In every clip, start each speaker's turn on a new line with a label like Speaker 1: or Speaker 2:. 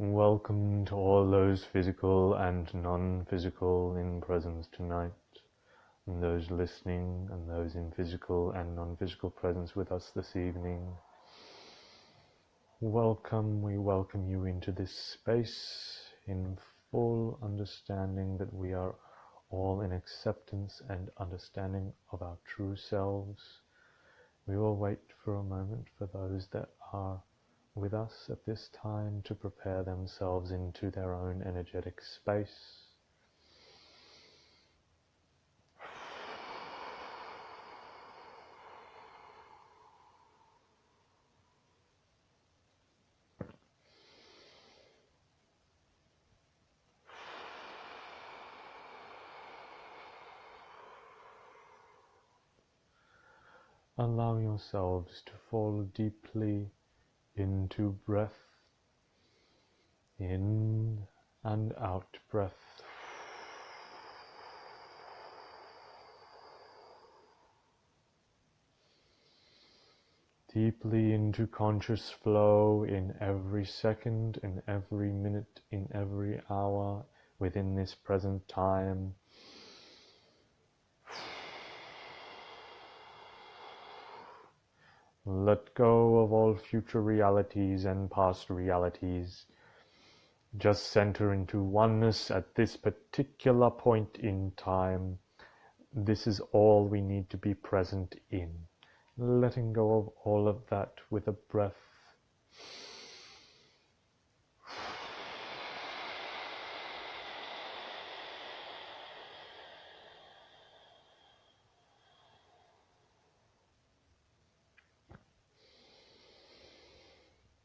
Speaker 1: Welcome to all those physical and non-physical in presence tonight, and those listening and those in physical and non-physical presence with us this evening. Welcome, we welcome you into this space in full understanding that we are all in acceptance and understanding of our true selves. We will wait for a moment for those that are with us at this time to prepare themselves into their own energetic space. Allow yourselves to fall deeply into breath, in and out breath. Deeply into conscious flow in every second, in every minute, in every hour within this present time. Let go of all future realities and past realities. Just center into oneness at this particular point in time. This is all we need to be present in. Letting go of all of that with a breath.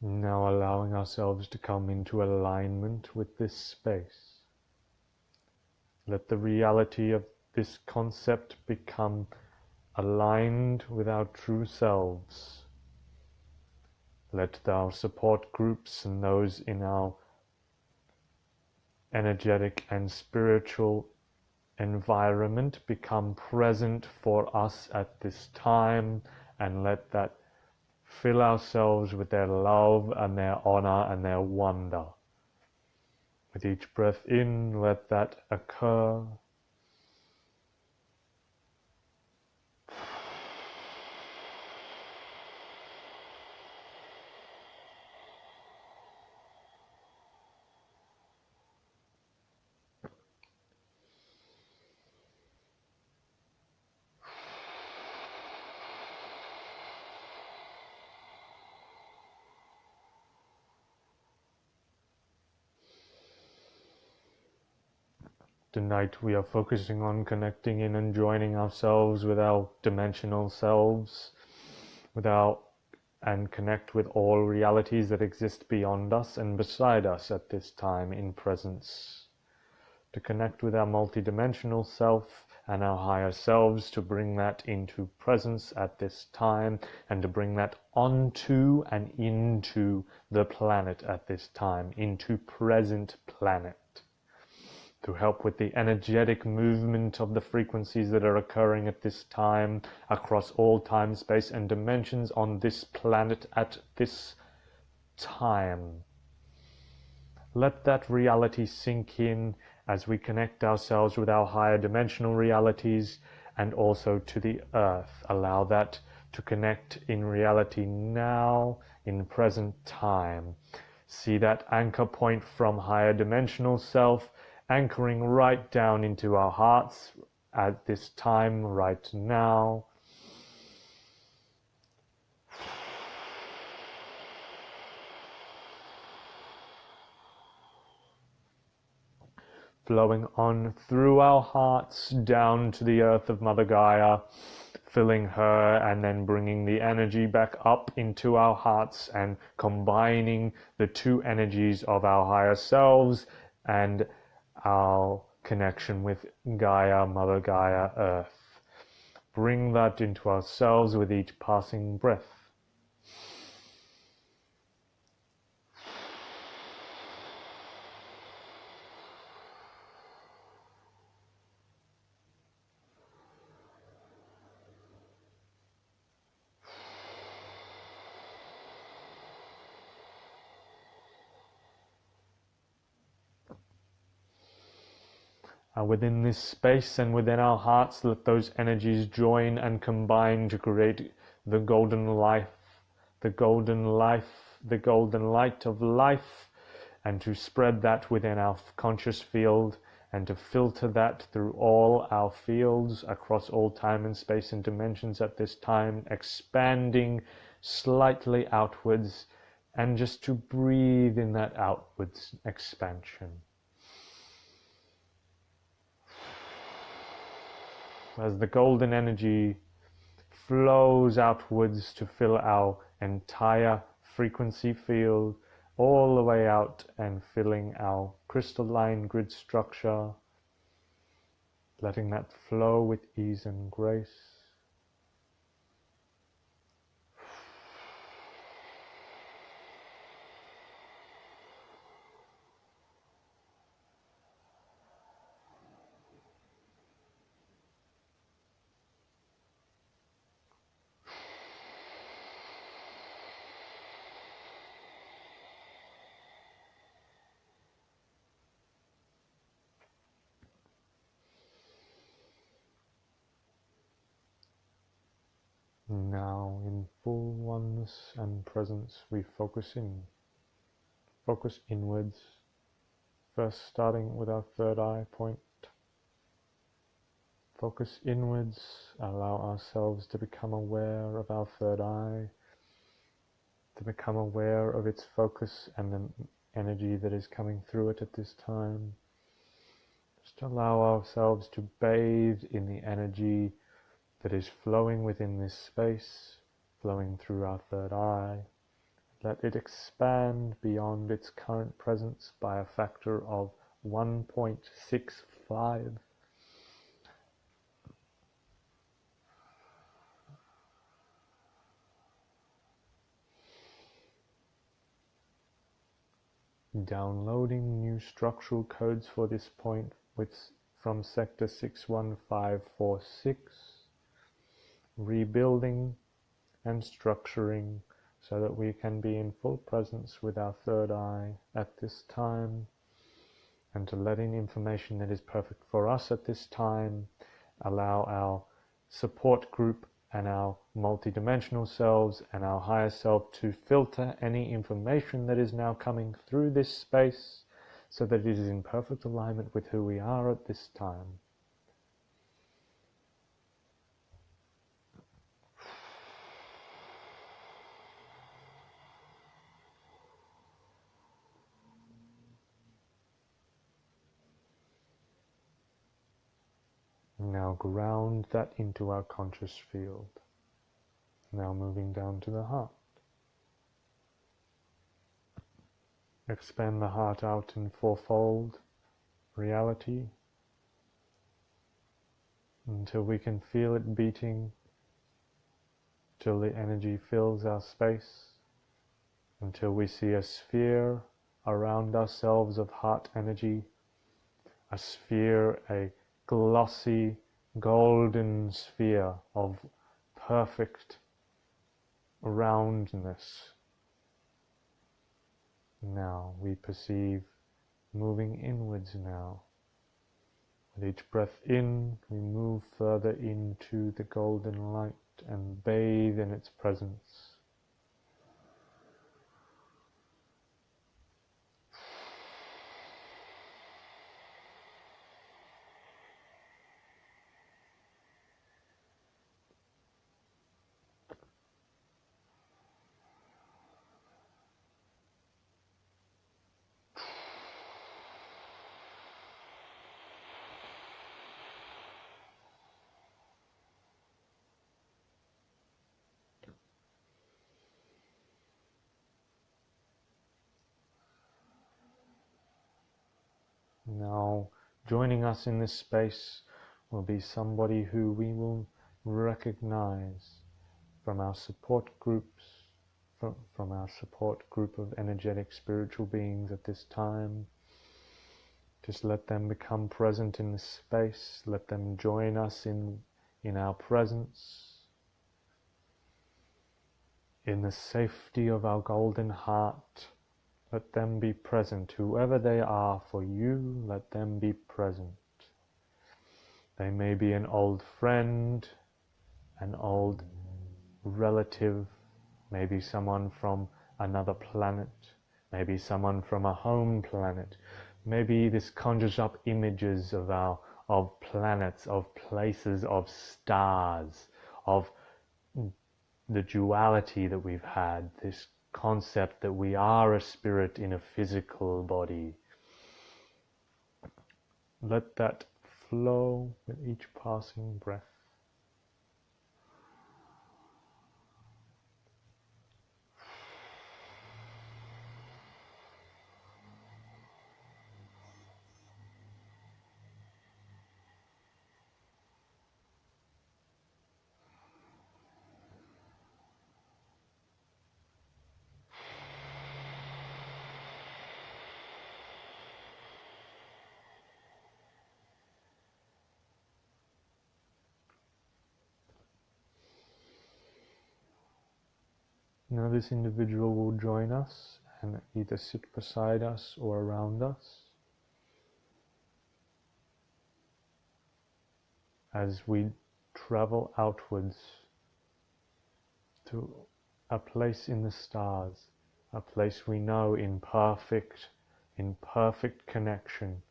Speaker 1: Now allowing ourselves to come into alignment with this space. Let the reality of this concept become aligned with our true selves. Let our support groups and those in our energetic and spiritual environment become present for us at this time, and let that fill ourselves with their love and their honor and their wonder. With each breath in, let that occur. Tonight we are focusing on connecting in and joining ourselves with our dimensional selves, and connect with all realities that exist beyond us and beside us at this time in presence. To connect with our multidimensional self and our higher selves, to bring that into presence at this time, and to bring that onto and into the planet at this time, into present planet. To help with the energetic movement of the frequencies that are occurring at this time across all time, space, and dimensions on this planet at this time. Let that reality sink in as we connect ourselves with our higher dimensional realities and also to the earth. Allow that to connect in reality now, in present time. See that anchor point from higher dimensional self anchoring right down into our hearts at this time, right now. Flowing on through our hearts down to the earth of Mother Gaia, filling her and then bringing the energy back up into our hearts and combining the two energies of our higher selves and our connection with Gaia, Mother Gaia, Earth. Bring that into ourselves with each passing breath. Within this space and within our hearts, let those energies join and combine to create the golden life, the golden life, the golden light of life, and to spread that within our conscious field and to filter that through all our fields across all time and space and dimensions at this time, expanding slightly outwards, and just to breathe in that outwards expansion. As the golden energy flows outwards to fill our entire frequency field, all the way out and filling our crystalline grid structure, letting that flow with ease and grace. Now, in full oneness and presence, we focus inwards, first starting with our third eye point. Focus inwards, allow ourselves to become aware of our third eye, to become aware of its focus and the energy that is coming through it at this time. Just allow ourselves to bathe in the energy that is flowing within this space, flowing through our third eye. Let it expand beyond its current presence by a factor of 1.65. Downloading new structural codes for this point from sector 61546, rebuilding and structuring so that we can be in full presence with our third eye at this time, and to let in information that is perfect for us at this time, allow our support group and our multidimensional selves and our higher self to filter any information that is now coming through this space so that it is in perfect alignment with who we are at this time. Now ground that into our conscious field. Now moving down to the heart. Expand the heart out in fourfold reality until we can feel it beating, till the energy fills our space, until we see a sphere around ourselves of heart energy, a sphere, a glossy golden sphere of perfect roundness. Now we perceive moving inwards now. With each breath in, we move further into the golden light and bathe in its presence. Now, joining us in this space will be somebody who we will recognize from our support groups, from our support group of energetic spiritual beings at this time. Just let them become present in this space. Let them join us in our presence, in the safety of our golden heart. Let them be present. Whoever they are for you, let them be present. They may be an old friend, an old relative, maybe someone from another planet, maybe someone from a home planet. Maybe this conjures up images of planets, of places, of stars, of the duality that we've had, this concept that we are a spirit in a physical body. Let that flow with each passing breath. Now this individual will join us and either sit beside us or around us as we travel outwards to a place in the stars, a place we know in perfect connection.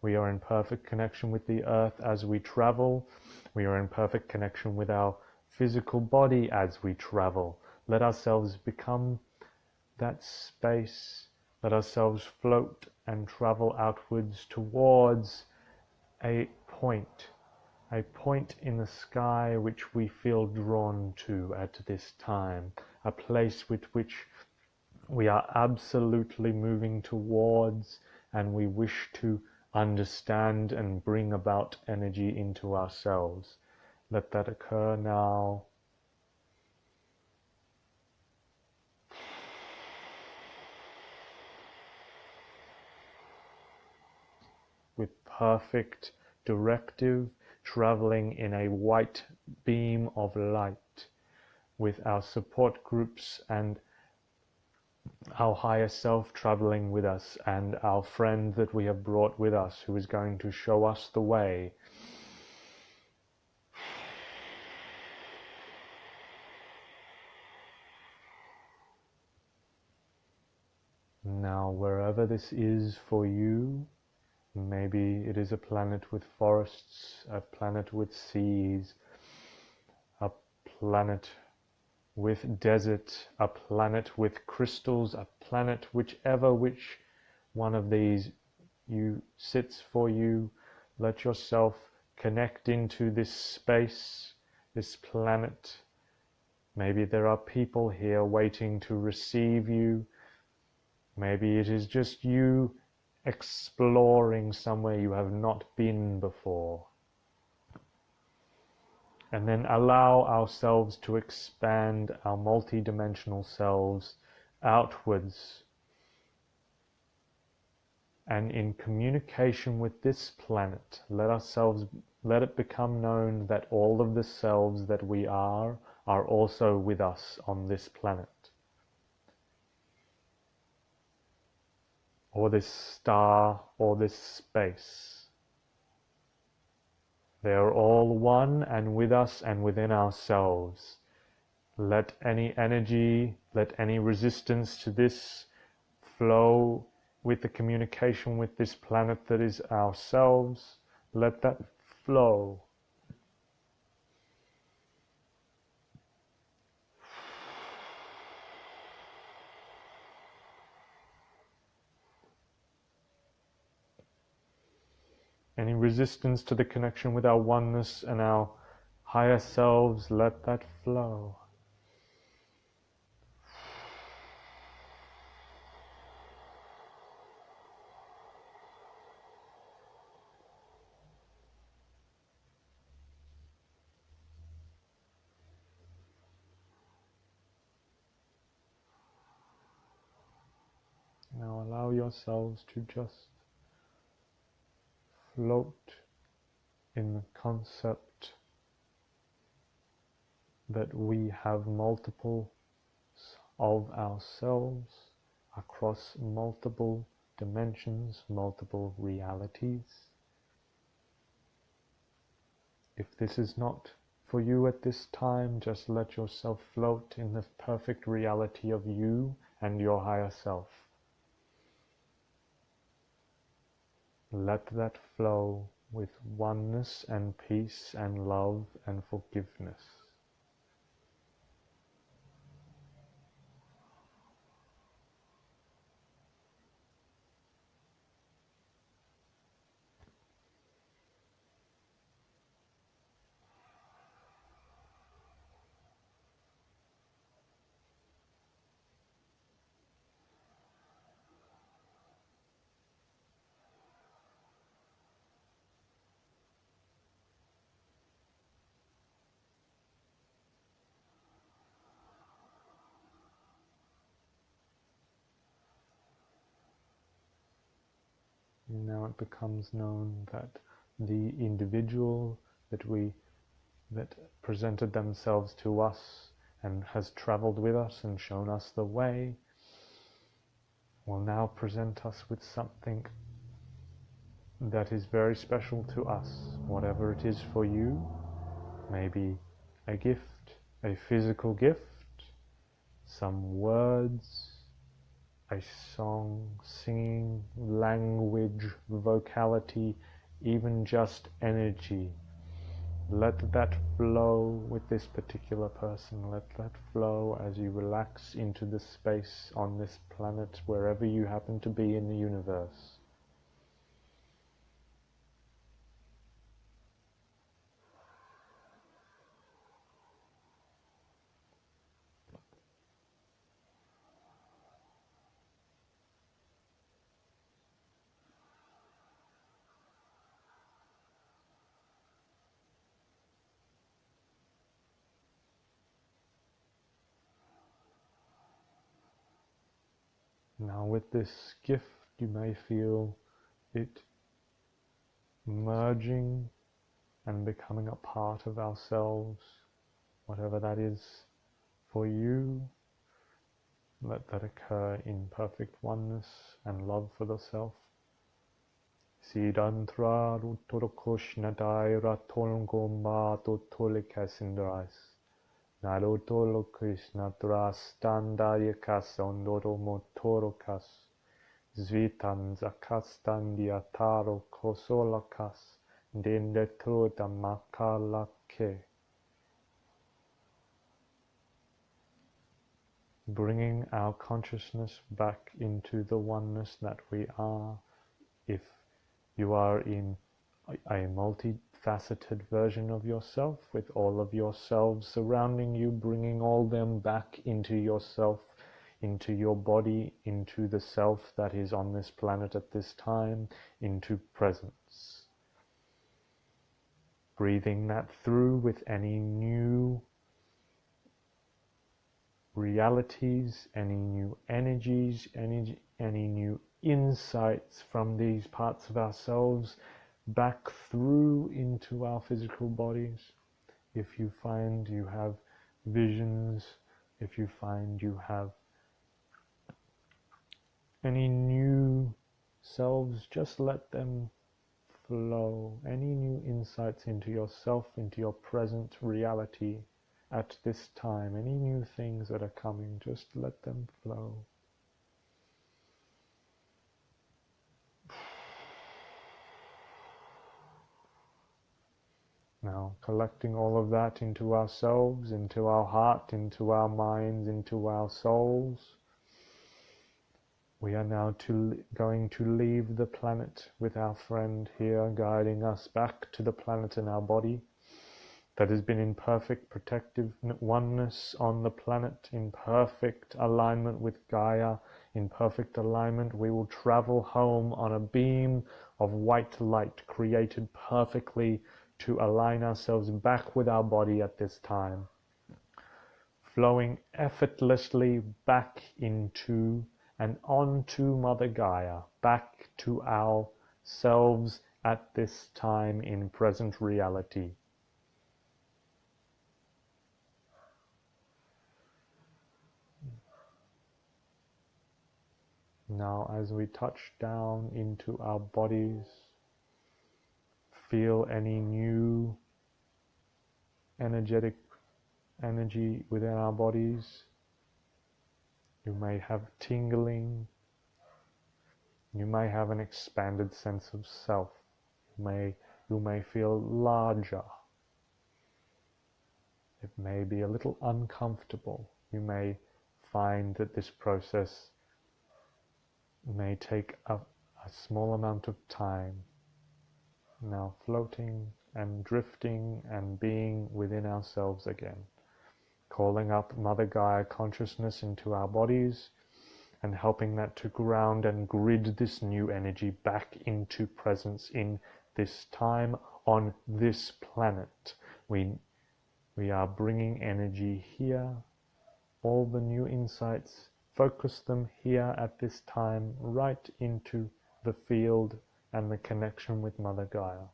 Speaker 1: We are in perfect connection with the earth as we travel. We are in perfect connection with our physical body as we travel. Let ourselves become that space. Let ourselves float and travel outwards towards a point in the sky which we feel drawn to at this time, a place with which we are absolutely moving towards and we wish to understand and bring about energy into ourselves. Let that occur now. With perfect directive, traveling in a white beam of light, with our support groups and our higher self traveling with us, and our friend that we have brought with us who is going to show us the way. Now, wherever this is for you, maybe it is a planet with forests, a planet with seas, a planet with desert, a planet with crystals, a planet which one of these sits for you. Let yourself connect into this space, this planet. Maybe there are people here waiting to receive you. Maybe it is just you exploring somewhere you have not been before. And then allow ourselves to expand our multi-dimensional selves outwards. And in communication with this planet, let it become known that all of the selves that we are also with us on this planet. Or this star, or this space. They are all one and with us and within ourselves. Let any energy, let any resistance to this flow with the communication with this planet that is ourselves. Let that flow. Any resistance to the connection with our oneness and our higher selves, let that flow. Now allow yourselves to just float in the concept that we have multiple of ourselves across multiple dimensions, multiple realities. If this is not for you at this time, just let yourself float in the perfect reality of you and your higher self. Let that flow with oneness and peace and love and forgiveness. Now it becomes known that the individual that presented themselves to us and has traveled with us and shown us the way will now present us with something that is very special to us, whatever it is for you. Maybe a gift, a physical gift, some words, a song, singing, language, vocality, even just energy. Let that flow with this particular person. Let that flow as you relax into the space on this planet, wherever you happen to be in the universe. Now with this gift, you may feel it merging and becoming a part of ourselves, whatever that is for you. Let that occur in perfect oneness and love for the self. Sidantra Rutorokushnadai Ratolgomba Totolikasindrais. Narotolo Krishna Drastandaykas Ondoro Motorokas. Zvitan Zakastandia Taro Kosolakas. Dendetruda Makalake. Bringing our consciousness back into the oneness that we are. If you are in a multifaceted version of yourself, with all of yourselves surrounding you, bringing all them back into yourself, into your body, into the self that is on this planet at this time, into presence. Breathing that through with any new realities, any new energies, any new insights from these parts of ourselves back through into our physical bodies. If you find you have visions, if you find you have any new selves, just let them flow. Any new insights into yourself, into your present reality at this time, any new things that are coming, just let them flow. Now, collecting all of that into ourselves, into our heart, into our minds, into our souls, we are now going to leave the planet with our friend here, guiding us back to the planet in our body that has been in perfect protective oneness on the planet, in perfect alignment with Gaia, in perfect alignment. We will travel home on a beam of white light created perfectly to align ourselves back with our body at this time, flowing effortlessly back into and onto Mother Gaia, back to ourselves at this time in present reality. Now, as we touch down into our bodies, feel any new energy within our bodies. You may have tingling. You may have an expanded sense of self. You may feel larger. It may be a little uncomfortable. You may find that this process may take a small amount of time. Now floating and drifting and being within ourselves again. Calling up Mother Gaia consciousness into our bodies and helping that to ground and grid this new energy back into presence in this time on this planet. We are bringing energy here, all the new insights, focus them here at this time, right into the field and the connection with Mother Gaia.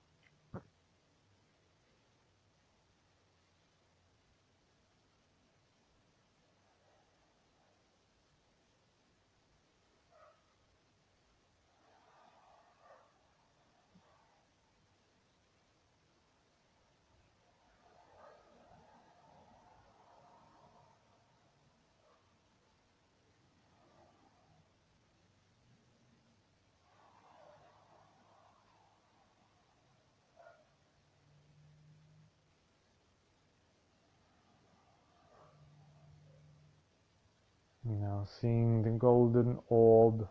Speaker 1: Now seeing the golden orb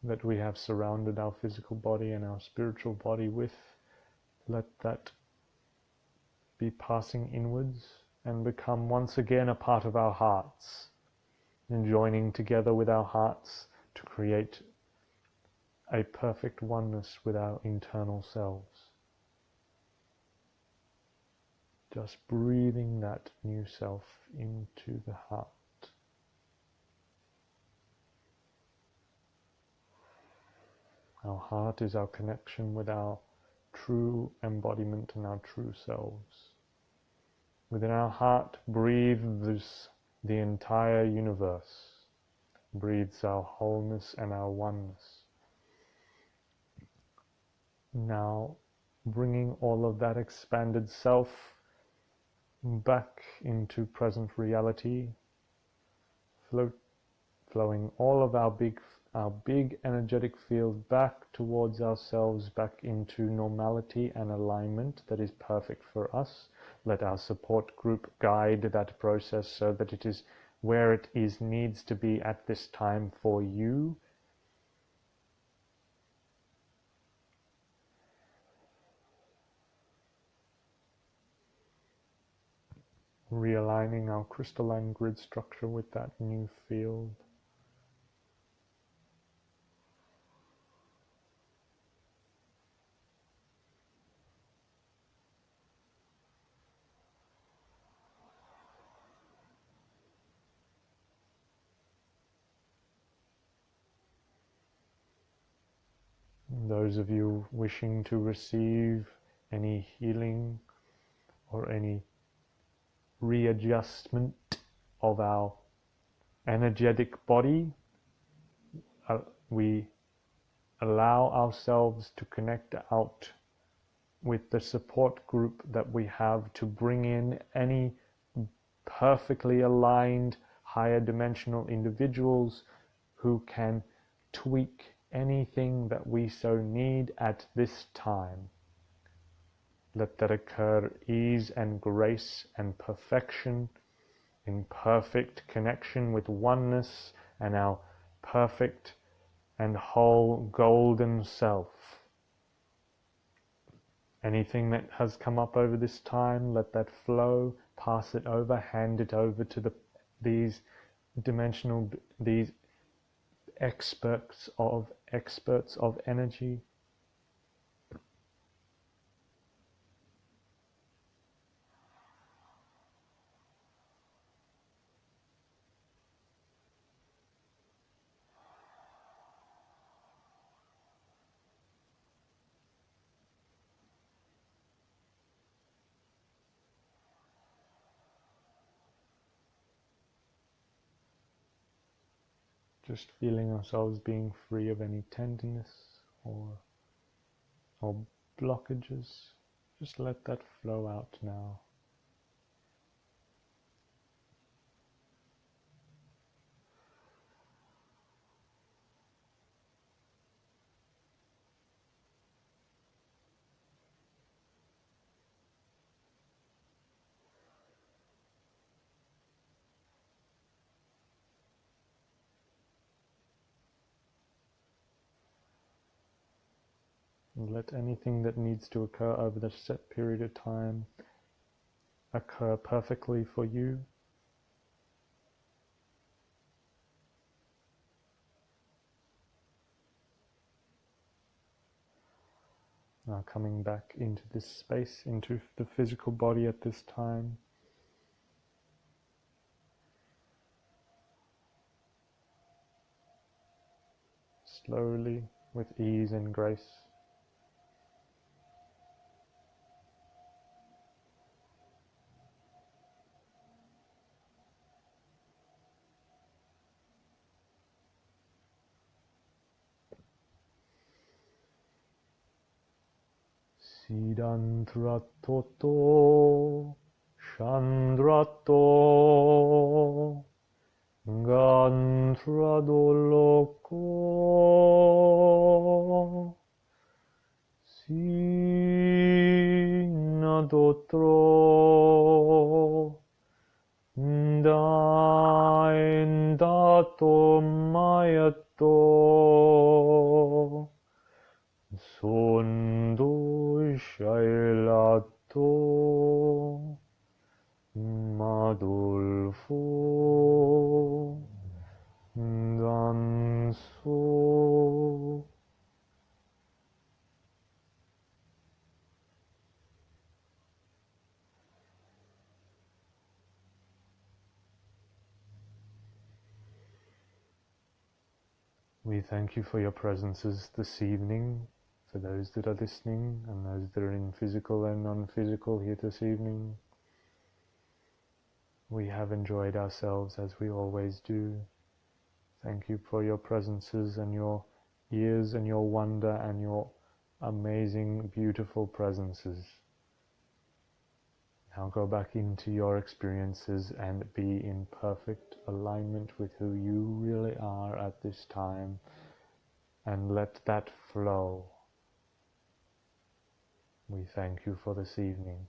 Speaker 1: that we have surrounded our physical body and our spiritual body with, let that be passing inwards and become once again a part of our hearts, and joining together with our hearts to create a perfect oneness with our internal selves. Just breathing that new self into the heart. Our heart is our connection with our true embodiment and our true selves. Within our heart breathes the entire universe, breathes our wholeness and our oneness. Now bringing all of that expanded self back into present reality, flowing all of our big energetic field back towards ourselves, back into normality and alignment that is perfect for us. Let our support group guide that process so that it is where it needs to be at this time for you. Realigning our crystalline grid structure with that new field. Those of you wishing to receive any healing or any readjustment of our energetic body, we allow ourselves to connect out with the support group that we have to bring in any perfectly aligned higher dimensional individuals who can tweak anything that we so need at this time. Let that occur ease and grace and perfection, in perfect connection with oneness and our perfect and whole golden self. Anything that has come up over this time, let that flow, pass it over, hand it over to these experts of energy. Just feeling ourselves being free of any tenderness or blockages. Just let that flow out now. And let anything that needs to occur over the set period of time occur perfectly for you. Now coming back into this space, into the physical body at this time. Slowly, with ease and grace. Siddhantratoto Chandrato Gantradoloko Sinadotro Daendato Mayato Sondo Shailato Madulfo Danso. We thank you for your presences this evening, for those that are listening and those that are in physical and non-physical here this evening. We have enjoyed ourselves as we always do. Thank you for your presences and your ears and your wonder and your amazing, beautiful presences. Now go back into your experiences and be in perfect alignment with who you really are at this time, and let that flow. We thank you for this evening.